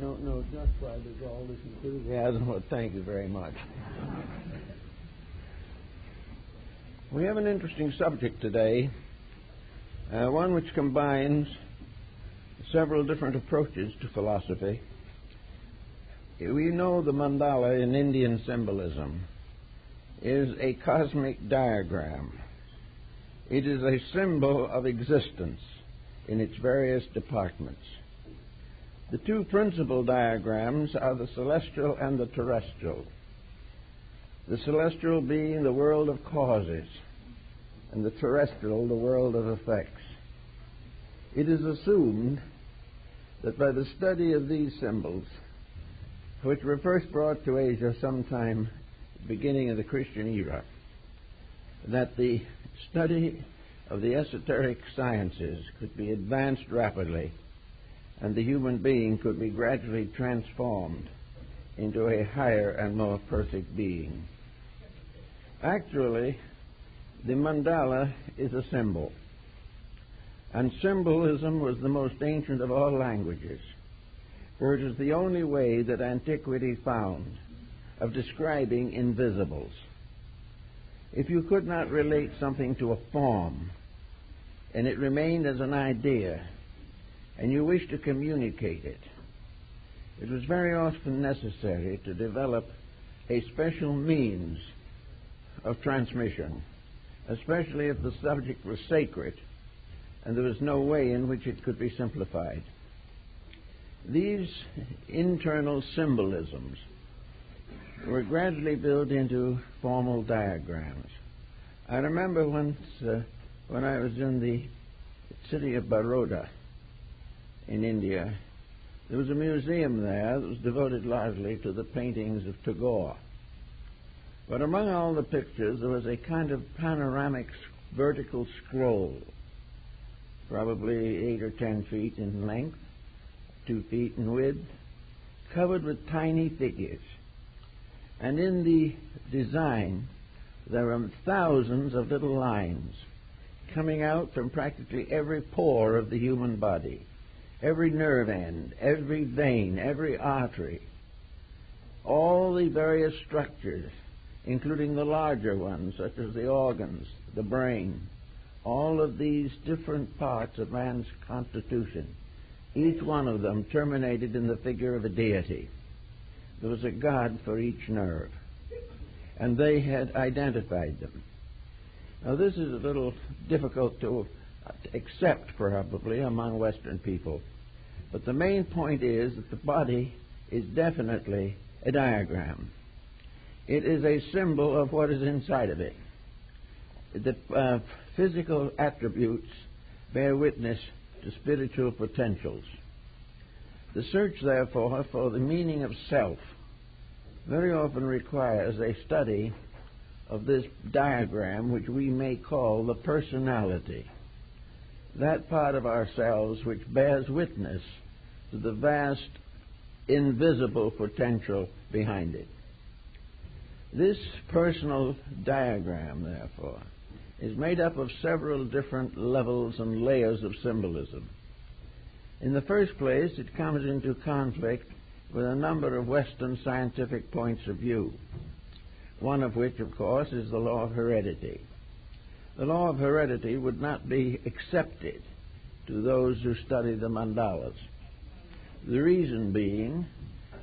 don't know just why there's all this enthusiasm, but thank you very much. We have an interesting subject today, one which combines several different approaches to philosophy. We know the mandala in Indian symbolism is a cosmic diagram. It is a symbol of existence in its various departments. The two principal diagrams are the celestial and the terrestrial. The celestial being the world of causes, and the terrestrial the world of effects. It is assumed that by the study of these symbols, which were first brought to Asia sometime at the beginning of the Christian era, that the study of the esoteric sciences could be advanced rapidly, and the human being could be gradually transformed into a higher and more perfect being. Actually, the mandala is a symbol, and symbolism was the most ancient of all languages, for it is the only way that antiquity found of describing invisibles. If you could not relate something to a form, and it remained as an idea, and you wished to communicate it, it was very often necessary to develop a special means of transmission, especially if the subject was sacred and there was no way in which it could be simplified. These internal symbolisms were gradually built into formal diagrams. I remember once when I was in the city of Baroda in India, there was a museum there that was devoted largely to the paintings of Tagore. But among all the pictures, there was a kind of panoramic vertical scroll, probably 8 or 10 feet in length, 2 feet in width, covered with tiny figures. And in the design, there were thousands of little lines coming out from practically every pore of the human body, every nerve end, every vein, every artery, all the various structures, including the larger ones, such as the organs, the brain, all of these different parts of man's constitution, each one of them terminated in the figure of a deity. There was a god for each nerve, and they had identified them. Now, this is a little difficult to accept, probably, among Western people, but the main point is that the body is definitely a diagram. It is a symbol of what is inside of it. The physical attributes bear witness to spiritual potentials. The search, therefore, for the meaning of self very often requires a study of this diagram, which we may call the personality, that part of ourselves which bears witness to the vast invisible potential behind it. This personal diagram, therefore, is made up of several different levels and layers of symbolism. In the first place, it comes into conflict with a number of Western scientific points of view, one of which, of course, is the law of heredity. The law of heredity would not be accepted to those who study the mandalas. The reason being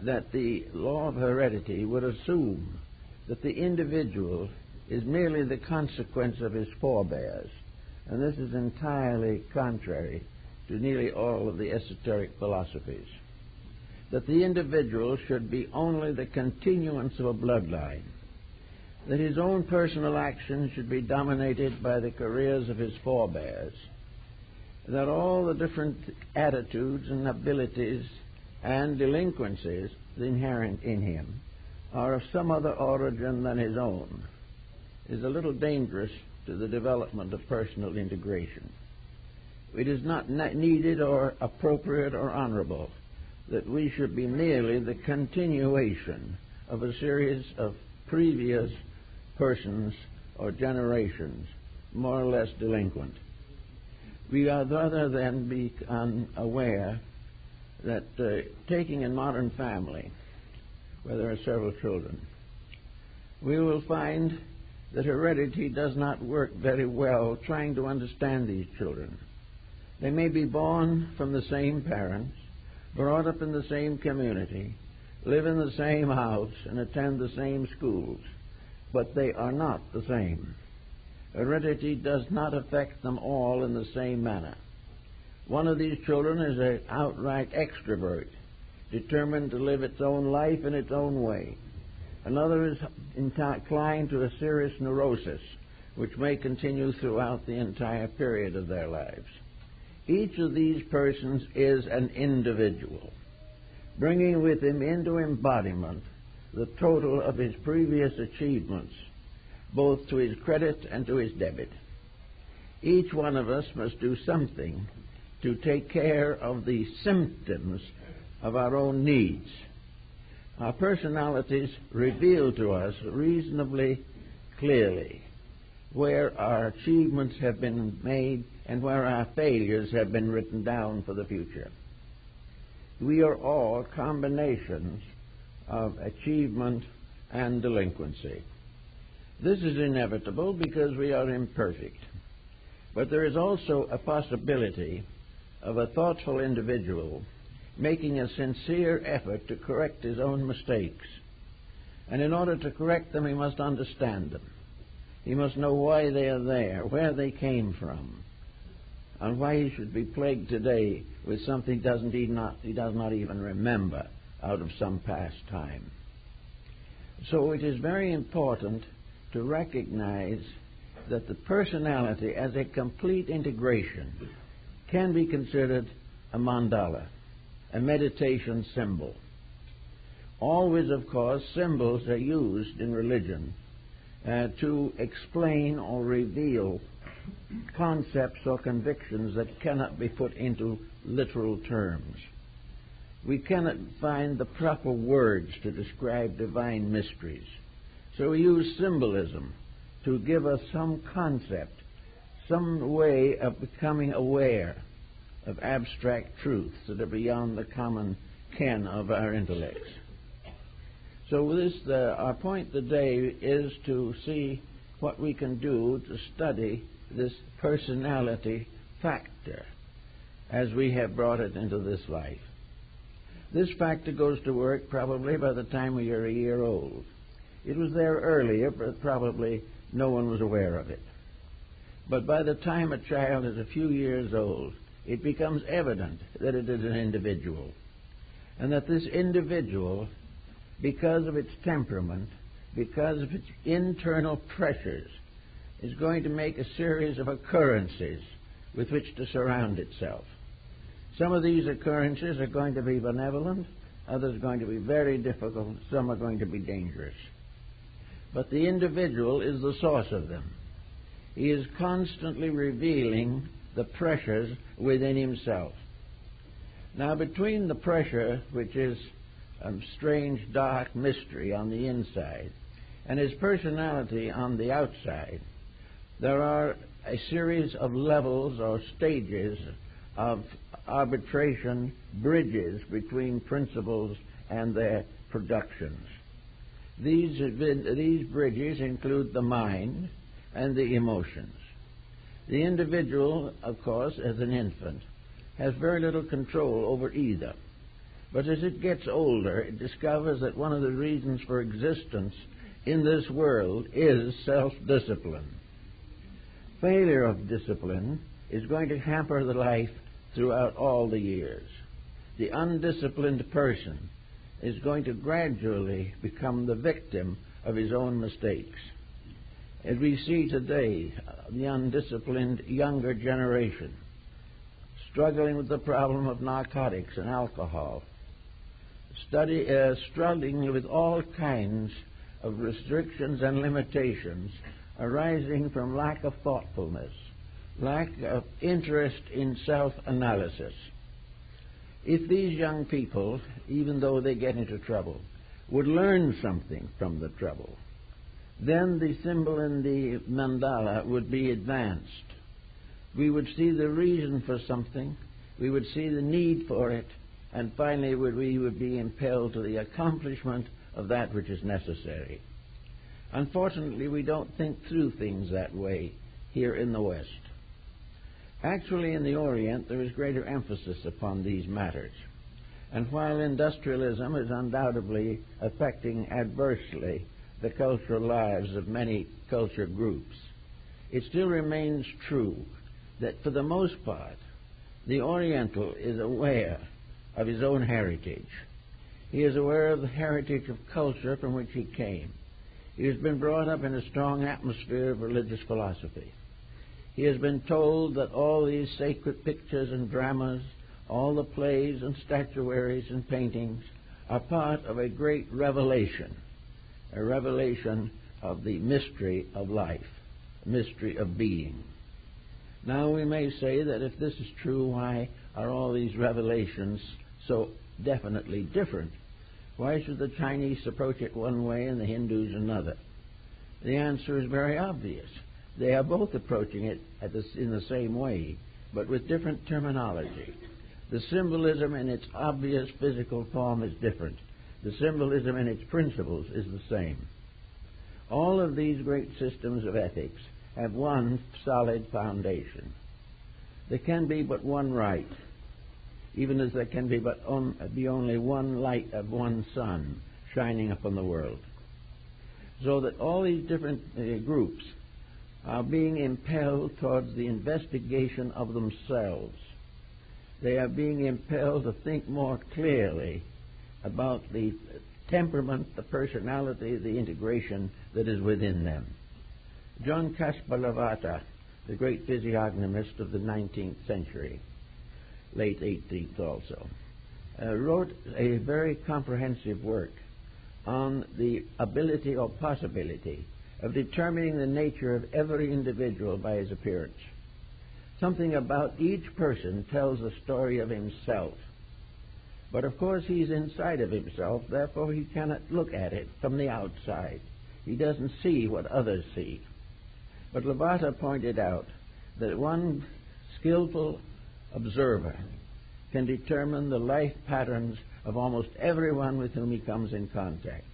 that the law of heredity would assume that the individual is merely the consequence of his forebears, and this is entirely contrary to nearly all of the esoteric philosophies. That the individual should be only the continuance of a bloodline, that his own personal actions should be dominated by the careers of his forebears, that all the different attitudes and abilities and delinquencies inherent in him are of some other origin than his own, is a little dangerous to the development of personal integration. It is not needed or appropriate or honorable that we should be merely the continuation of a series of previous persons or generations, more or less delinquent. We are rather than be unaware that taking a modern family, where there are several children, we will find that heredity does not work very well trying to understand these children. They may be born from the same parents, brought up in the same community, live in the same house, and attend the same schools, but they are not the same. Heredity does not affect them all in the same manner. One of these children is an outright extrovert, determined to live its own life in its own way. Another is inclined to a serious neurosis, which may continue throughout the entire period of their lives. Each of these persons is an individual, bringing with him into embodiment the total of his previous achievements, both to his credit and to his debit. Each one of us must do something to take care of the symptoms of our own needs. Our personalities reveal to us reasonably clearly where our achievements have been made and where our failures have been written down for the future. We are all combinations of achievement and delinquency. This is inevitable because we are imperfect. But there is also a possibility of a thoughtful individual making a sincere effort to correct his own mistakes. And in order to correct them, he must understand them. He must know why they are there, where they came from, and why he should be plagued today with something he does not even remember out of some past time. So it is very important to recognize that the personality as a complete integration can be considered a mandala, a meditation symbol. Always, of course, symbols are used in religion to explain or reveal concepts or convictions that cannot be put into literal terms. We cannot find the proper words to describe divine mysteries. So we use symbolism to give us some concept, some way of becoming aware of abstract truths that are beyond the common ken of our intellects. So our point today is to see what we can do to study this personality factor as we have brought it into this life. This factor goes to work probably by the time we are a year old. It was there earlier, but probably no one was aware of it. But by the time a child is a few years old, it becomes evident that it is an individual, and that this individual, because of its temperament, because of its internal pressures, is going to make a series of occurrences with which to surround itself. Some of these occurrences are going to be benevolent, others are going to be very difficult, some are going to be dangerous. But the individual is the source of them. He is constantly revealing the pressures within himself. Now, between the pressure, which is a strange, dark mystery on the inside, and his personality on the outside, there are a series of levels or stages of arbitration, bridges between principles and their productions. These bridges include the mind and the emotions. The individual, of course, as an infant, has very little control over either. But as it gets older, it discovers that one of the reasons for existence in this world is self-discipline. Failure of discipline is going to hamper the life throughout all the years. The undisciplined person is going to gradually become the victim of his own mistakes. As we see today, the undisciplined younger generation struggling with the problem of narcotics and alcohol, struggling with all kinds of restrictions and limitations arising from lack of thoughtfulness, lack of interest in self-analysis. If these young people, even though they get into trouble, would learn something from the trouble, then the symbol in the mandala would be advanced. We would see the reason for something, we would see the need for it, and finally we would be impelled to the accomplishment of that which is necessary. Unfortunately, we don't think through things that way here in the West. Actually, in the Orient, there is greater emphasis upon these matters. And while industrialism is undoubtedly affecting adversely the cultural lives of many culture groups, it still remains true that for the most part, the Oriental is aware of his own heritage. He is aware of the heritage of culture from which he came. He has been brought up in a strong atmosphere of religious philosophy. He has been told that all these sacred pictures and dramas, all the plays and statuaries and paintings are part of a great revelation, a revelation of the mystery of life, mystery of being. Now we may say that if this is true, why are all these revelations so definitely different? Why should the Chinese approach it one way and the Hindus another? The answer is very obvious. They are both approaching it in the same way, but with different terminology. The symbolism in its obvious physical form is different. The symbolism in its principles is the same. All of these great systems of ethics have one solid foundation. There can be but one right, even as there can be only one light of one sun shining upon the world. So that all these different groups are being impelled towards the investigation of themselves. They are being impelled to think more clearly about the temperament, the personality, the integration that is within them. John Caspar Lavater, the great physiognomist of the 19th century, late 18th also, wrote a very comprehensive work on the ability or possibility of determining the nature of every individual by his appearance. Something about each person tells a story of himself. But of course he's inside of himself, therefore he cannot look at it from the outside. He doesn't see what others see. But Lavater pointed out that one skillful observer can determine the life patterns of almost everyone with whom he comes in contact.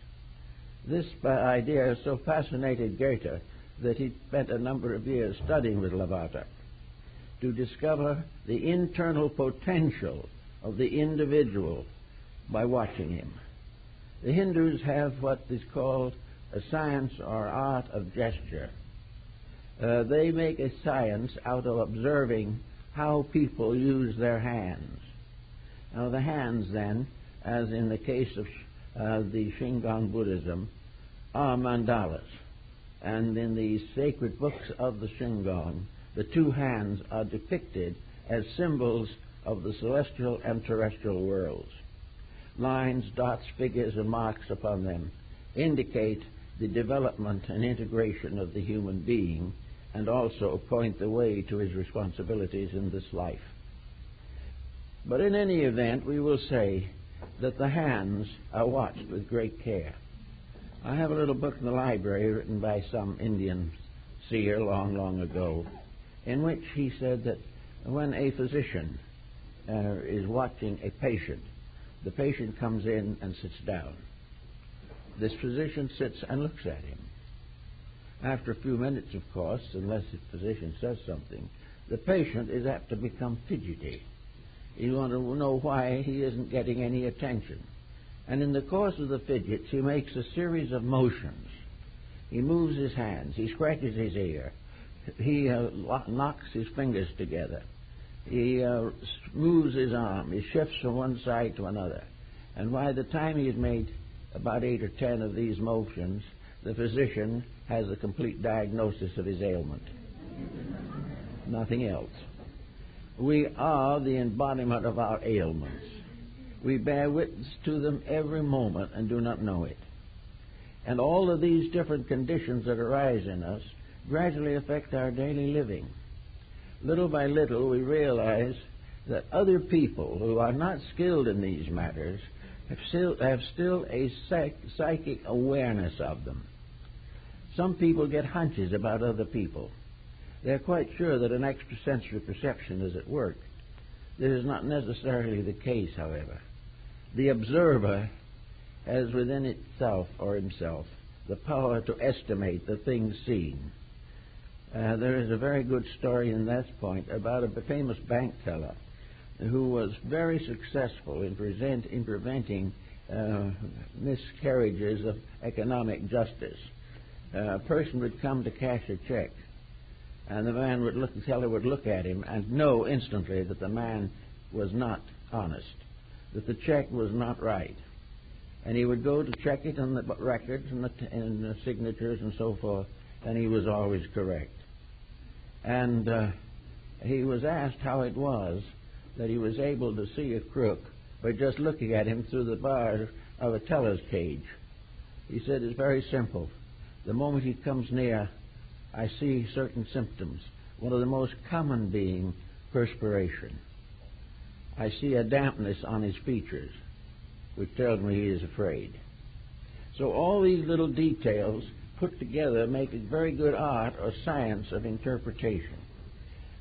This idea so fascinated Goethe that he spent a number of years studying with Lavater to discover the internal potential of the individual by watching him. The Hindus have what is called a science or art of gesture. They make a science out of observing how people use their hands. Now the hands then, as in the case of the Shingon Buddhism, are mandalas. And in the sacred books of the Shingon, the two hands are depicted as symbols of the celestial and terrestrial worlds. Lines, dots, figures, and marks upon them indicate the development and integration of the human being and also point the way to his responsibilities in this life. But in any event, we will say that the hands are watched with great care. I have a little book in the library written by some Indian seer long, long ago, in which he said that when a physician is watching a patient, the patient comes in and sits down. This physician sits and looks at him. After a few minutes, of course, unless the physician says something, the patient is apt to become fidgety. You want to know why he isn't getting any attention. And in the course of the fidgets, he makes a series of motions. He moves his hands, he scratches his ear, he knocks his fingers together, he moves his arm, he shifts from one side to another. And by the time he's made about 8 or 10 of these motions, the physician has a complete diagnosis of his ailment. Nothing else. We are the embodiment of our ailments. We bear witness to them every moment and do not know it. And all of these different conditions that arise in us gradually affect our daily living. Little by little, we realize that other people who are not skilled in these matters have still a psychic awareness of them. Some people get hunches about other people. They're quite sure that an extrasensory perception is at work. This is not necessarily the case, however. The observer has within itself or himself the power to estimate the things seen. There is a very good story in that point about a famous bank teller who was very successful in preventing miscarriages of economic justice. A person would come to cash a check, and the teller would look at him and know instantly that the man was not honest, that the check was not right. And he would go to check it on the records and the signatures and so forth, and he was always correct. And he was asked how it was that he was able to see a crook by just looking at him through the bars of a teller's cage. He said, it's very simple. The moment he comes near, I see certain symptoms. One of the most common being perspiration. I see a dampness on his features, which tells me he is afraid. So all these little details put together make a very good art or science of interpretation.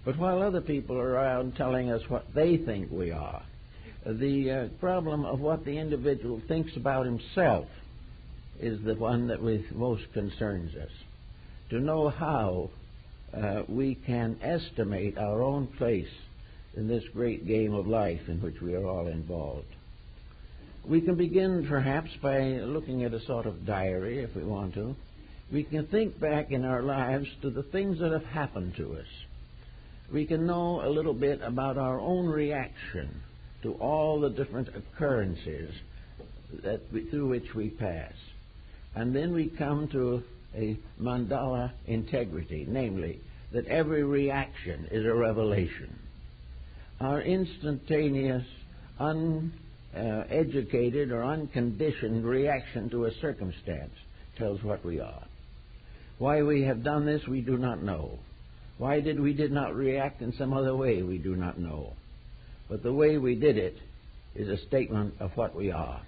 But while other people are around telling us what they think we are, the problem of what the individual thinks about himself is the one that most concerns us. To know how we can estimate our own place in this great game of life in which we are all involved. We can begin perhaps by looking at a sort of diary, if we want to. We can think back in our lives to the things that have happened to us. We can know a little bit about our own reaction to all the different occurrences through which we pass. And then we come to a Mandala integrity, namely, that every reaction is a revelation. Our instantaneous, uneducated or unconditioned reaction to a circumstance tells what we are. Why we have done this, we do not know. Why we did not react in some other way, we do not know. But the way we did it is a statement of what we are.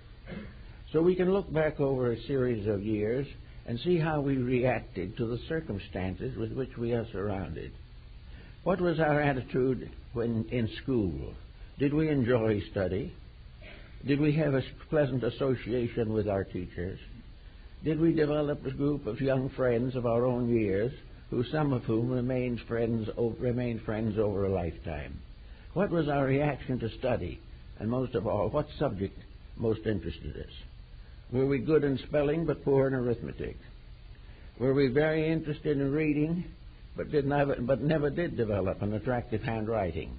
So we can look back over a series of years and see how we reacted to the circumstances with which we are surrounded. What was our attitude when in school? Did we enjoy study? Did we have a pleasant association with our teachers? Did we develop a group of young friends of our own years, some of whom remained friends over a lifetime? What was our reaction to study? And most of all, what subject most interested us? Were we good in spelling but poor in arithmetic? Were we very interested in reading but never did develop an attractive handwriting?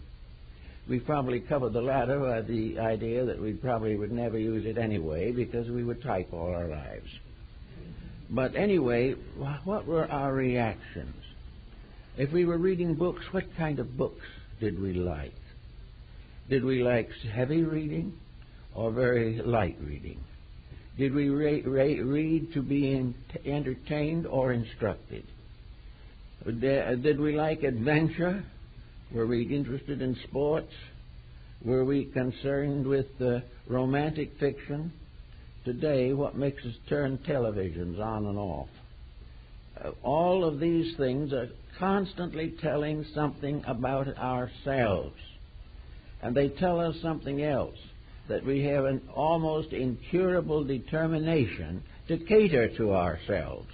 We probably covered the latter by the idea that we probably would never use it anyway because we would type all our lives. But anyway, what were our reactions? If we were reading books, what kind of books did we like? Did we like heavy reading or very light reading? Did we read to be entertained or instructed? Did we like adventure? Were we interested in sports? Were we concerned with romantic fiction? Today, what makes us turn televisions on and off? All of these things are constantly telling something about ourselves. And they tell us something else, that we have an almost incurable determination to cater to ourselves.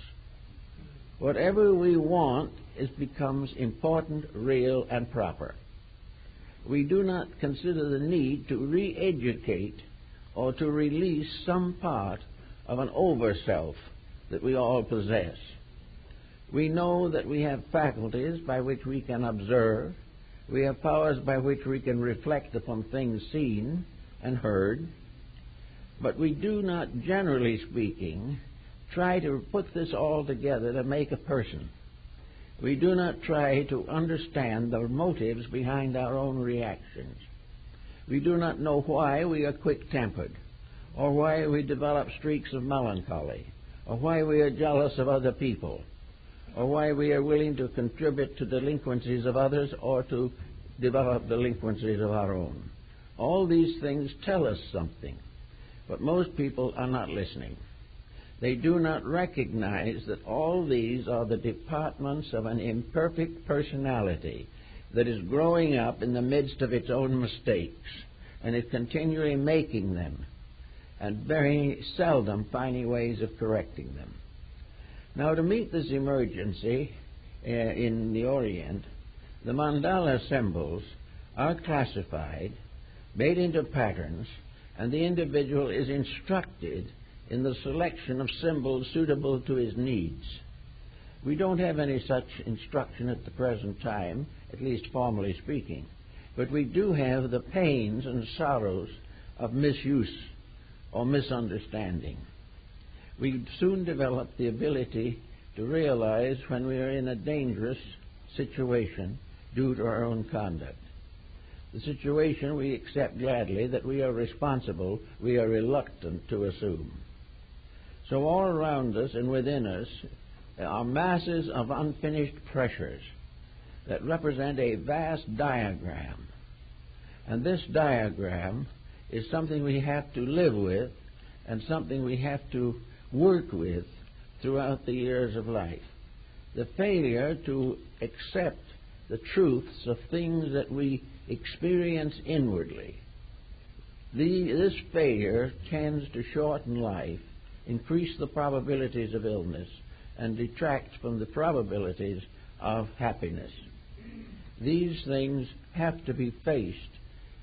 Whatever we want becomes important, real, and proper. We do not consider the need to re-educate or to release some part of an over-self that we all possess. We know that we have faculties by which we can observe. We have powers by which we can reflect upon things seen and heard. But we do not, generally speaking, try to put this all together to make a person. We do not try to understand the motives behind our own reactions. We do not know why we are quick-tempered, or why we develop streaks of melancholy, or why we are jealous of other people, or why we are willing to contribute to delinquencies of others or to develop delinquencies of our own. All these things tell us something, but most people are not listening. They do not recognize that all these are the departments of an imperfect personality that is growing up in the midst of its own mistakes and is continually making them and very seldom finding ways of correcting them. Now, to meet this emergency in the Orient, the mandala symbols are classified, made into patterns, and the individual is instructed in the selection of symbols suitable to his needs. We don't have any such instruction at the present time, at least formally speaking, but we do have the pains and sorrows of misuse or misunderstanding. We soon develop the ability to realize when we are in a dangerous situation due to our own conduct. The situation we accept gladly, that we are responsible, we are reluctant to assume. So all around us and within us are masses of unfinished pressures that represent a vast diagram. And this diagram is something we have to live with and something we have to work with throughout the years of life. The failure to accept the truths of things that we experience inwardly, this failure tends to shorten life, increase the probabilities of illness, and detract from the probabilities of happiness. These things have to be faced,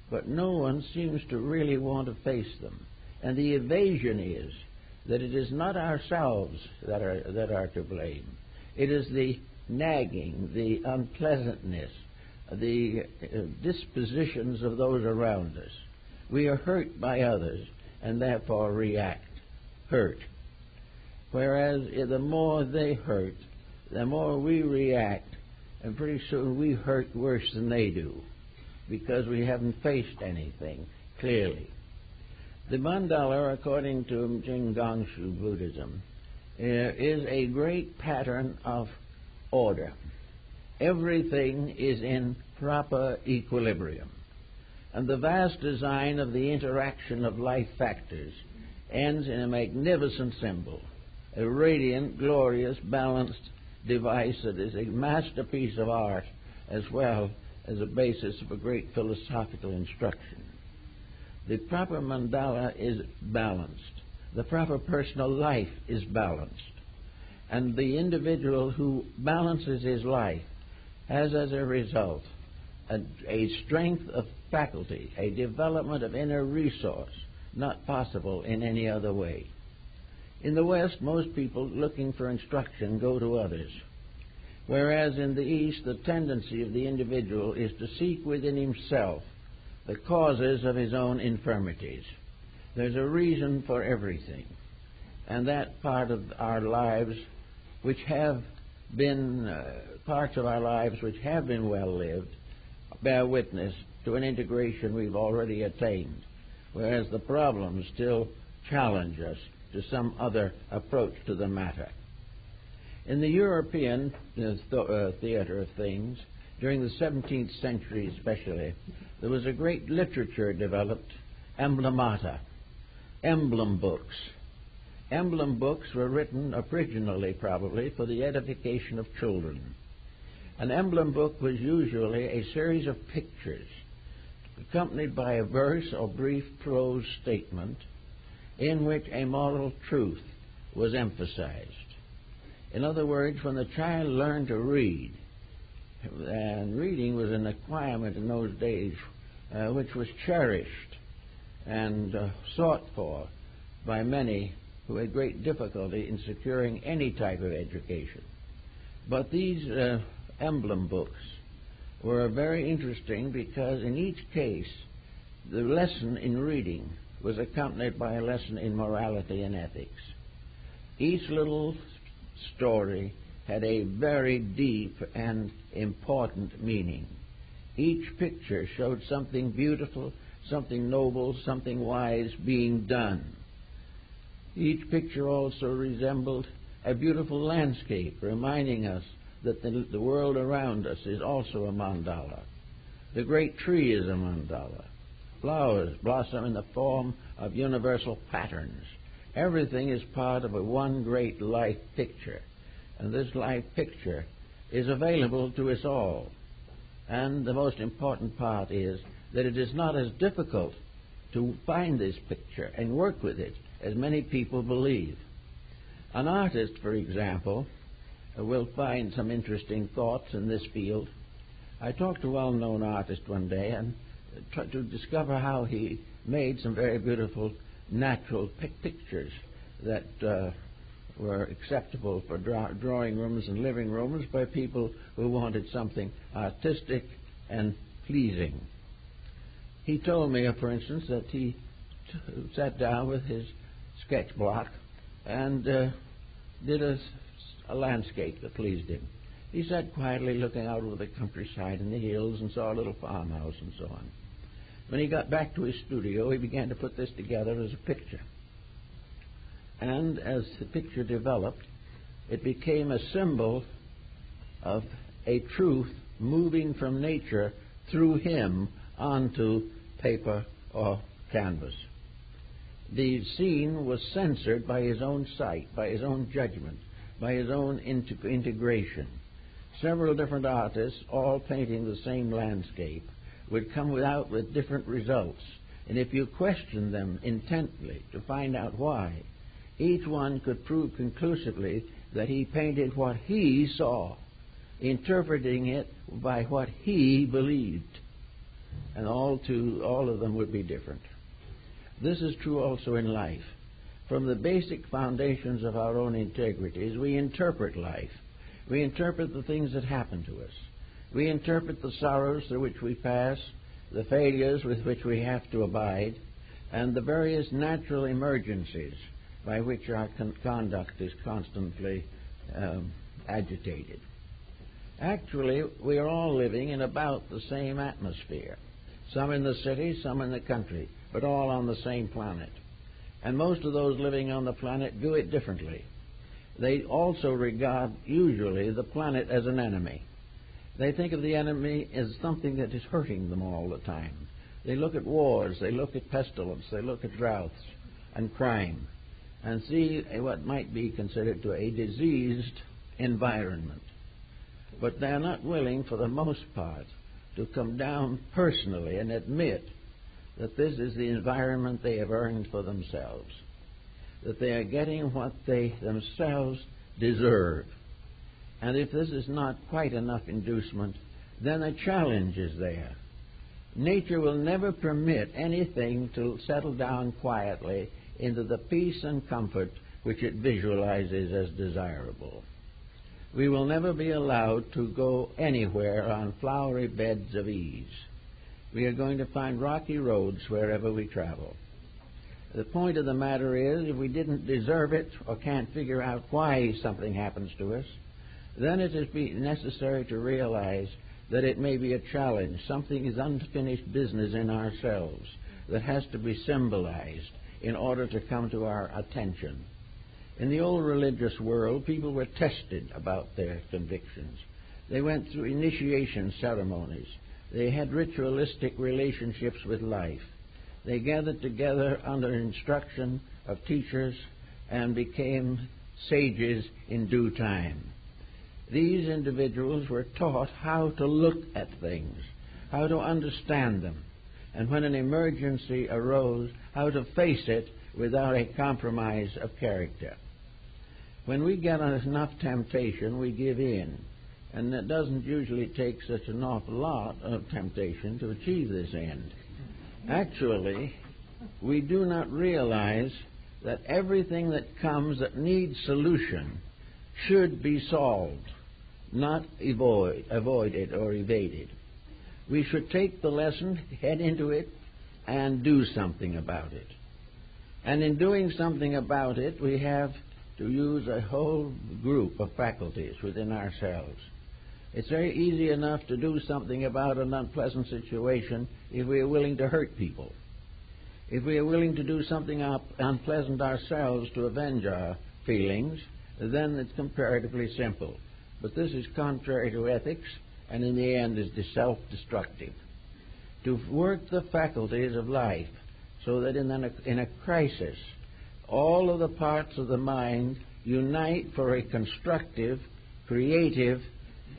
but no one seems to really want to face them. And the evasion is that it is not ourselves that are to blame. It is the nagging, the unpleasantness, the dispositions of those around us. We are hurt by others and therefore react, hurt. Whereas the more they hurt, the more we react, and pretty soon we hurt worse than they do because we haven't faced anything clearly. The mandala, according to Jinggangshu Buddhism, is a great pattern of order. Everything is in proper equilibrium. And the vast design of the interaction of life factors ends in a magnificent symbol, a radiant, glorious, balanced device that is a masterpiece of art as well as a basis of a great philosophical instruction. The proper mandala is balanced. The proper personal life is balanced. And the individual who balances his life has, as a result, a strength of faculty, a development of inner resource, not possible in any other way. In the West, most people looking for instruction go to others, whereas in the East, the tendency of the individual is to seek within himself the causes of his own infirmities. There's a reason for everything, and that part of our lives which have been parts of our lives which have been well lived bear witness to an integration we've already attained, whereas the problems still challenge us to some other approach to the matter. In the European theater of things, during the 17th century especially, there was a great literature developed, emblemata, emblem books. Emblem books were written originally, probably, for the edification of children. An emblem book was usually a series of pictures accompanied by a verse or brief prose statement in which a moral truth was emphasized. In other words, when the child learned to read, and reading was an acquirement in those days which was cherished and sought for by many who had great difficulty in securing any type of education. But these emblem books were very interesting because in each case the lesson in reading was accompanied by a lesson in morality and ethics. Each little story had a very deep and important meaning. Each picture showed something beautiful, something noble, something wise being done. Each picture also resembled a beautiful landscape, reminding us that the world around us is also a mandala. The great tree is a mandala. Flowers blossom in the form of universal patterns. Everything is part of one great life picture, and this life picture is available to us all. And the most important part is that it is not as difficult to find this picture and work with it as many people believe. An artist, for example, will find some interesting thoughts in this field. I talked to a well-known artist one day and tried to discover how he made some very beautiful natural pictures that were acceptable for drawing rooms and living rooms by people who wanted something artistic and pleasing. He told me, for instance, that he sat down with his sketch block and did a landscape that pleased him. He sat quietly looking out over the countryside and the hills and saw a little farmhouse and so on. When he got back to his studio, he began to put this together as a picture. And as the picture developed, it became a symbol of a truth moving from nature through him onto paper or canvas. The scene was censored by his own sight, by his own judgment, by his own integration. Several different artists, all painting the same landscape, would come out with different results. And if you question them intently to find out why, each one could prove conclusively that he painted what he saw, interpreting it by what he believed. And all of them would be different. This is true also in life. From the basic foundations of our own integrities, we interpret life. We interpret the things that happen to us. We interpret the sorrows through which we pass, the failures with which we have to abide, and the various natural emergencies by which our conduct is constantly agitated. Actually, we are all living in about the same atmosphere. Some in the city, some in the country, but all on the same planet. And most of those living on the planet do it differently. They also regard, usually, the planet as an enemy. They think of the enemy as something that is hurting them all the time. They look at wars, they look at pestilence, they look at droughts and crime, and see what might be considered to a diseased environment. But they're not willing, for the most part, to come down personally and admit that this is the environment they have earned for themselves, that they are getting what they themselves deserve. And if this is not quite enough inducement, then a challenge is there. Nature will never permit anything to settle down quietly into the peace and comfort which it visualizes as desirable. We will never be allowed to go anywhere on flowery beds of ease. We are going to find rocky roads wherever we travel. The point of the matter is, if we didn't deserve it or can't figure out why something happens to us, then it is necessary to realize that it may be a challenge. Something is unfinished business in ourselves that has to be symbolized in order to come to our attention. In the old religious world, people were tested about their convictions. They went through initiation ceremonies. They had ritualistic relationships with life. They gathered together under instruction of teachers and became sages in due time. These individuals were taught how to look at things, how to understand them, and when an emergency arose, how to face it without a compromise of character. When we get enough temptation, we give in, and it doesn't usually take such an awful lot of temptation to achieve this end. Actually, we do not realize that everything that comes that needs solution should be solved, not avoided or evaded. We should take the lesson, head into it, and do something about it. And in doing something about it, we have to use a whole group of faculties within ourselves. It's very easy enough to do something about an unpleasant situation if we are willing to hurt people. If we are willing to do something unpleasant ourselves to avenge our feelings, then it's comparatively simple. But this is contrary to ethics, and in the end is self-destructive. To work the faculties of life so that in a crisis, all of the parts of the mind unite for a constructive, creative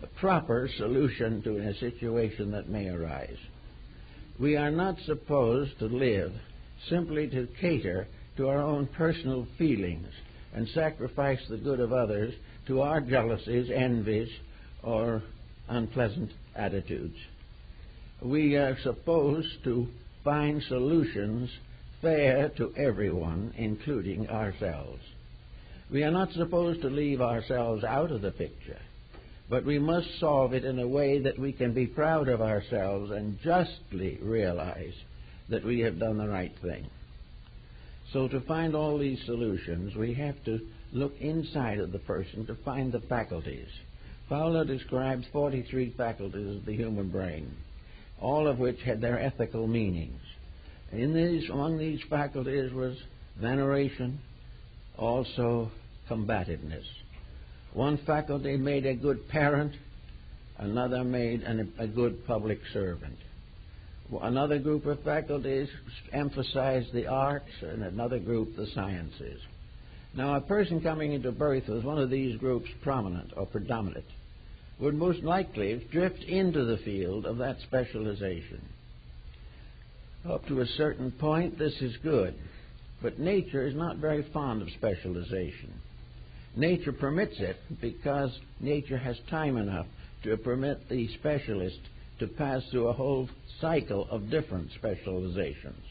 proper solution to a situation that may arise. We are not supposed to live simply to cater to our own personal feelings and sacrifice the good of others to our jealousies, envies, or unpleasant attitudes. We are supposed to find solutions fair to everyone, including ourselves. We are not supposed to leave ourselves out of the picture, but we must solve it in a way that we can be proud of ourselves and justly realize that we have done the right thing. So to find all these solutions, we have to look inside of the person to find the faculties. Fowler describes 43 faculties of the human brain, all of which had their ethical meanings. Among these faculties was veneration, also combativeness. One faculty made a good parent, another made a good public servant. Another group of faculties emphasized the arts, and another group the sciences. Now, a person coming into birth with one of these groups prominent or predominant would most likely drift into the field of that specialization. Up to a certain point, this is good, but nature is not very fond of specialization. Nature permits it because nature has time enough to permit the specialist to pass through a whole cycle of different specializations.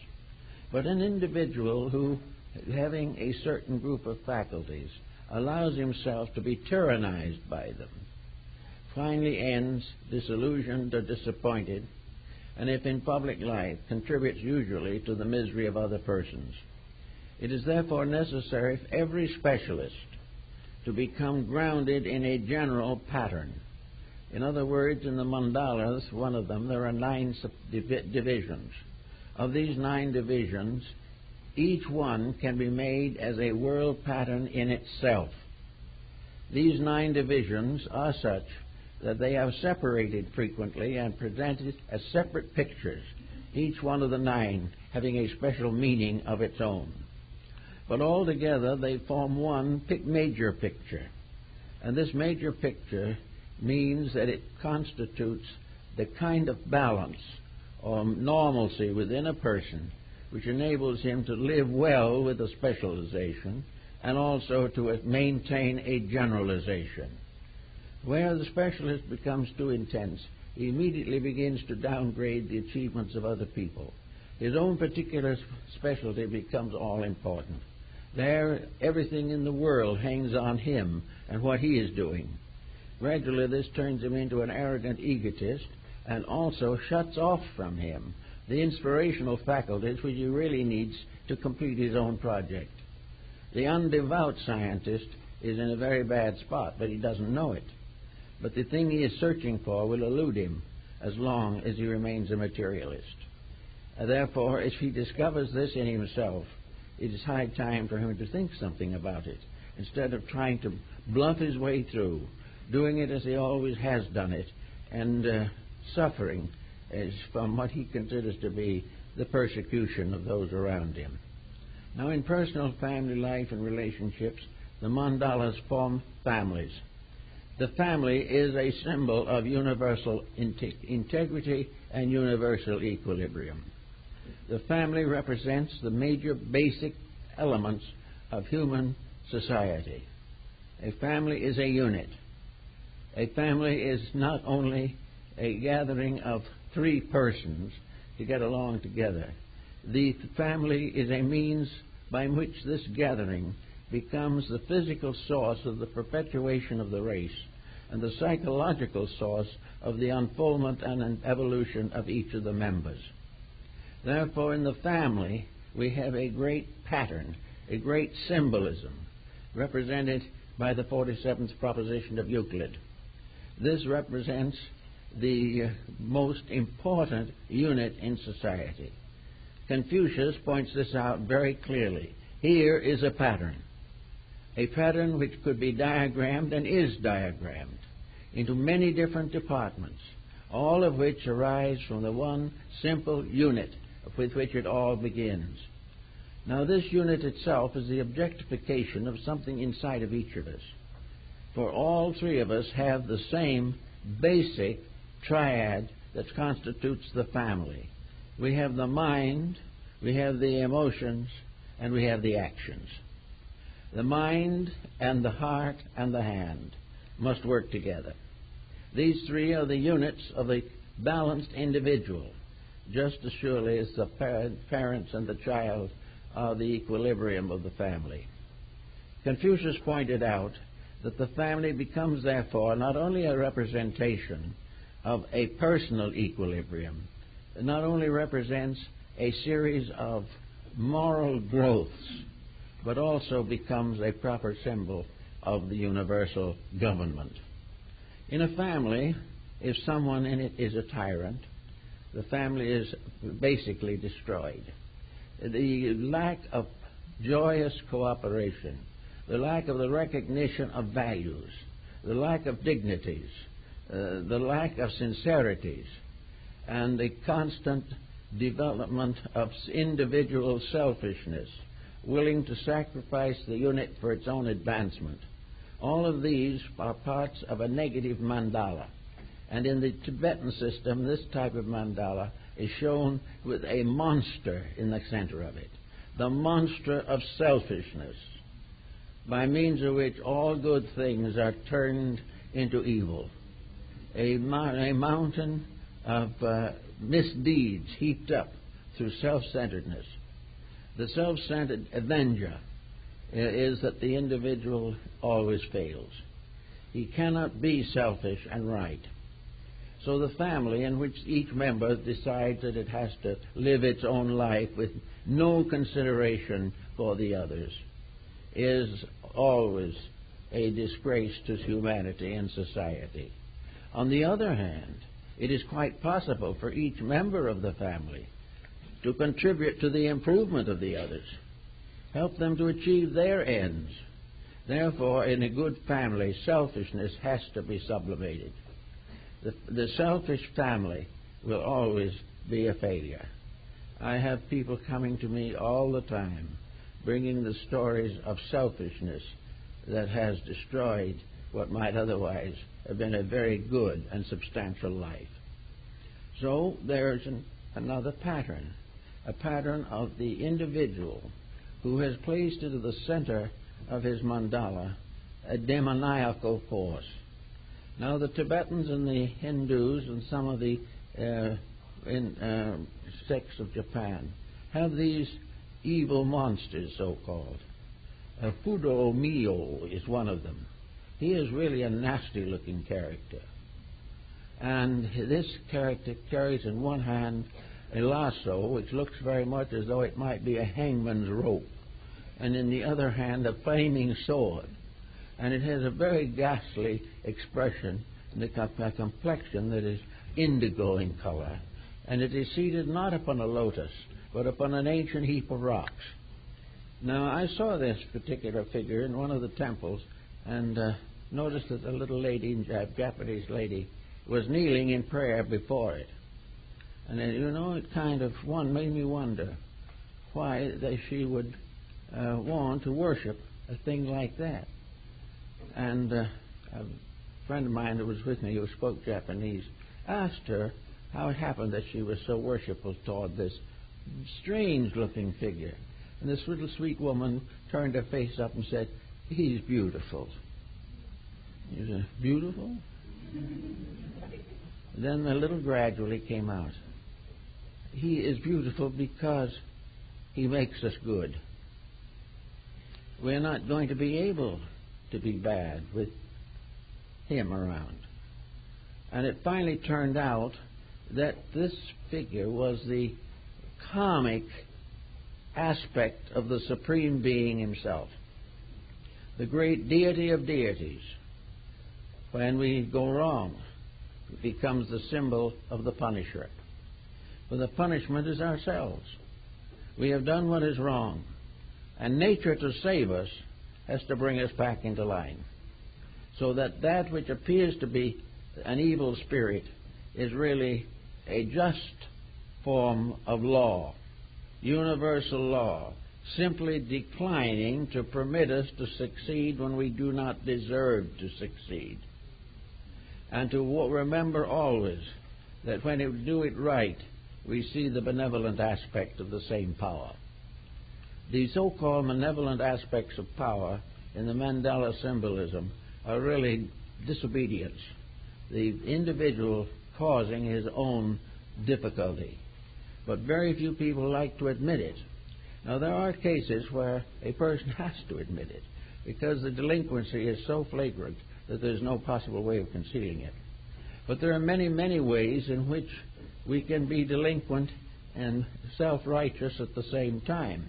But an individual who, having a certain group of faculties, allows himself to be tyrannized by them, finally ends disillusioned or disappointed, and if in public life, contributes usually to the misery of other persons. It is therefore necessary for every specialist to become grounded in a general pattern. In other words, in the mandalas, one of them, there are 9 divisions. Of these 9 divisions, each one can be made as a world pattern in itself. These 9 divisions are such that they are separated frequently and presented as separate pictures, each one of the 9 having a special meaning of its own. But altogether they form one major picture, and this major picture means that it constitutes the kind of balance or normalcy within a person which enables him to live well with a specialization and also to maintain a generalization. Where the specialist becomes too intense, he immediately begins to downgrade the achievements of other people. His own particular specialty becomes all important. There, everything in the world hangs on him and what he is doing. Gradually, this turns him into an arrogant egotist and also shuts off from him the inspirational faculties which he really needs to complete his own project. The undevout scientist is in a very bad spot, but he doesn't know it. But the thing he is searching for will elude him as long as he remains a materialist. Therefore, if he discovers this in himself, it is high time for him to think something about it, instead of trying to bluff his way through, doing it as he always has done it, and suffering as from what he considers to be the persecution of those around him. Now, in personal family life and relationships, the mandalas form families. The family is a symbol of universal integrity and universal equilibrium. The family represents the major basic elements of human society. A family is a unit. A family is not only a gathering of 3 persons to get along together. The family is a means by which this gathering becomes the physical source of the perpetuation of the race and the psychological source of the unfoldment and evolution of each of the members. Therefore, in the family, we have a great pattern, a great symbolism, represented by the 47th proposition of Euclid. This represents the most important unit in society. Confucius points this out very clearly. Here is a pattern which could be diagrammed and is diagrammed into many different departments, all of which arise from the one simple unit with which it all begins. Now, this unit itself is the objectification of something inside of each of us. For all 3 of us have the same basic triad that constitutes the family. We have the mind, we have the emotions, and we have the actions. The mind and the heart and the hand must work together. These three are the units of a balanced individual, just as surely as the parents and the child are the equilibrium of the family. Confucius pointed out that the family becomes, therefore, not only a representation of a personal equilibrium, it not only represents a series of moral growths, but also becomes a proper symbol of the universal government. In a family, if someone in it is a tyrant, the family is basically destroyed. The lack of joyous cooperation, the lack of the recognition of values, the lack of dignities, the lack of sincerities, and the constant development of individual selfishness, willing to sacrifice the unit for its own advancement. All of these are parts of a negative mandala. And in the Tibetan system, this type of mandala is shown with a monster in the center of it, the monster of selfishness, by means of which all good things are turned into evil. A mountain of misdeeds heaped up through self-centeredness. The self-centered avenger is that the individual always fails. He cannot be selfish and right. So the family, in which each member decides that it has to live its own life with no consideration for the others, is always a disgrace to humanity and society. On the other hand, it is quite possible for each member of the family to contribute to the improvement of the others, help them to achieve their ends. Therefore, in a good family, selfishness has to be sublimated. The selfish family will always be a failure. I have people coming to me all the time, bringing the stories of selfishness that has destroyed what might otherwise have been a very good and substantial life. So there's another pattern, a pattern of the individual who has placed into the center of his mandala a demoniacal force. Now, the Tibetans and the Hindus and some of the sects of Japan have these evil monsters, so-called. Fudo Mio is one of them. He is really a nasty-looking character. And this character carries in one hand a lasso, which looks very much as though it might be a hangman's rope, and in the other hand a flaming sword. And it has a very ghastly expression, a complexion that is indigo in color, and it is seated not upon a lotus, but upon an ancient heap of rocks. Now, I saw this particular figure in one of the temples, and noticed that a little lady, a Japanese lady, was kneeling in prayer before it. And it kind of made me wonder why she would want to worship a thing like that. And a friend of mine who was with me, who spoke Japanese, asked her how it happened that she was so worshipful toward this strange-looking figure. And this little sweet woman turned her face up and said, "He's beautiful." He said, "Beautiful?" Then a little gradually came out. He is beautiful because he makes us good. We're not going to be able to be bad with him around. And it finally turned out that this figure was the comic aspect of the Supreme Being himself, the great deity of deities. When we go wrong, it becomes the symbol of the punisher. For the punishment is ourselves. We have done what is wrong, and nature, to save us, has to bring us back into line, so that that which appears to be an evil spirit is really a just form of law, universal law, simply declining to permit us to succeed when we do not deserve to succeed. and to remember always that when we do it right, we see the benevolent aspect of the same power. The so-called malevolent aspects of power in the Mandala symbolism are really disobedience, the individual causing his own difficulty. But very few people like to admit it. Now, there are cases where a person has to admit it because the delinquency is so flagrant that there's no possible way of concealing it. But there are many, many ways in which we can be delinquent and self-righteous at the same time.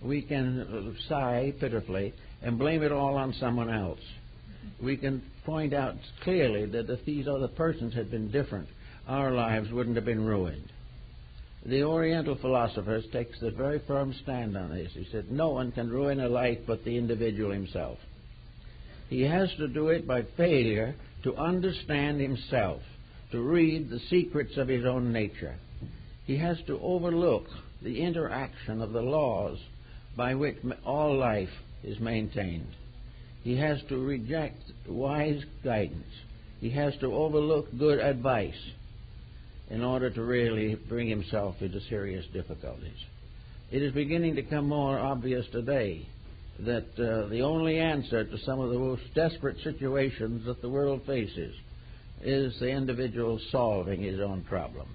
We can sigh pitifully and blame it all on someone else. We can point out clearly that if these other persons had been different, our lives wouldn't have been ruined. The Oriental philosophers takes a very firm stand on this. He said, no one can ruin a life but the individual himself. He has to do it by failure to understand himself, to read the secrets of his own nature. He has to overlook the interaction of the laws by which all life is maintained. He has to reject wise guidance. He has to overlook good advice in order to really bring himself into serious difficulties. It is beginning to become more obvious today that the only answer to some of the most desperate situations that the world faces is the individual solving his own problem,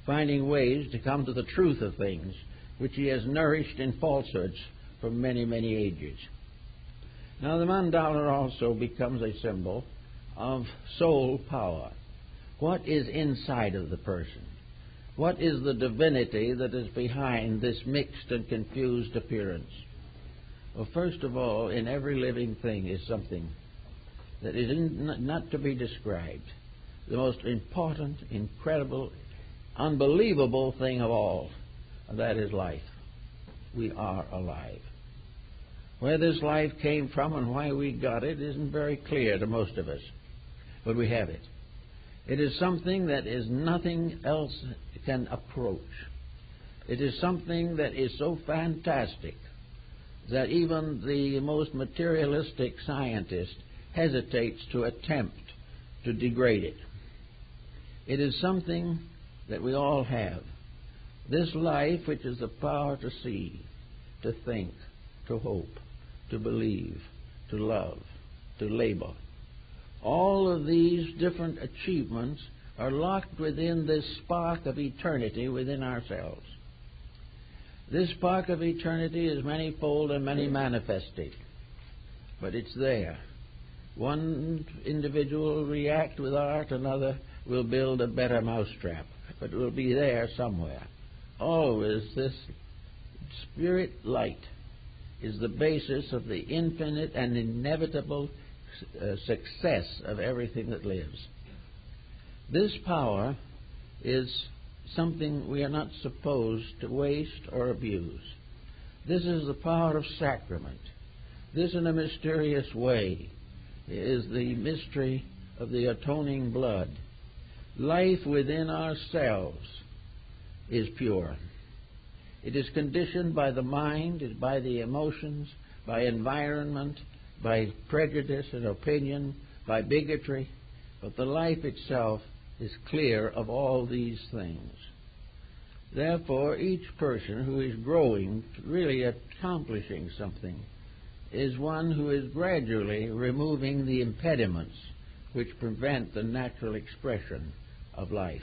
finding ways to come to the truth of things which he has nourished in falsehoods for many, many ages. Now, the mandala also becomes a symbol of soul power. What is inside of the person? What is the divinity that is behind this mixed and confused appearance? Well, first of all, in every living thing is something that is not to be described. The most important, incredible, unbelievable thing of all, and that is life. We are alive. Where this life came from and why we got it isn't very clear to most of us, but we have it. It is something that is nothing else can approach. It is something that is so fantastic that even the most materialistic scientist hesitates to attempt to degrade it. It is something that we all have. This life, which is the power to see, to think, to hope, to believe, to love, to labor. All of these different achievements are locked within this spark of eternity within ourselves. This spark of eternity is manifold and many manifested, but it's there. One individual will react with art, another will build a better mousetrap, but it will be there somewhere. Always this spirit light is the basis of the infinite and inevitable success of everything that lives. This power is something we are not supposed to waste or abuse. This is the power of sacrament. This, in a mysterious way, is the mystery of the atoning blood. Life within ourselves is pure. It is conditioned by the mind, by the emotions, by environment, by prejudice and opinion, by bigotry, but the life itself is clear of all these things. Therefore, each person who is growing, really accomplishing something, is one who is gradually removing the impediments which prevent the natural expression of life.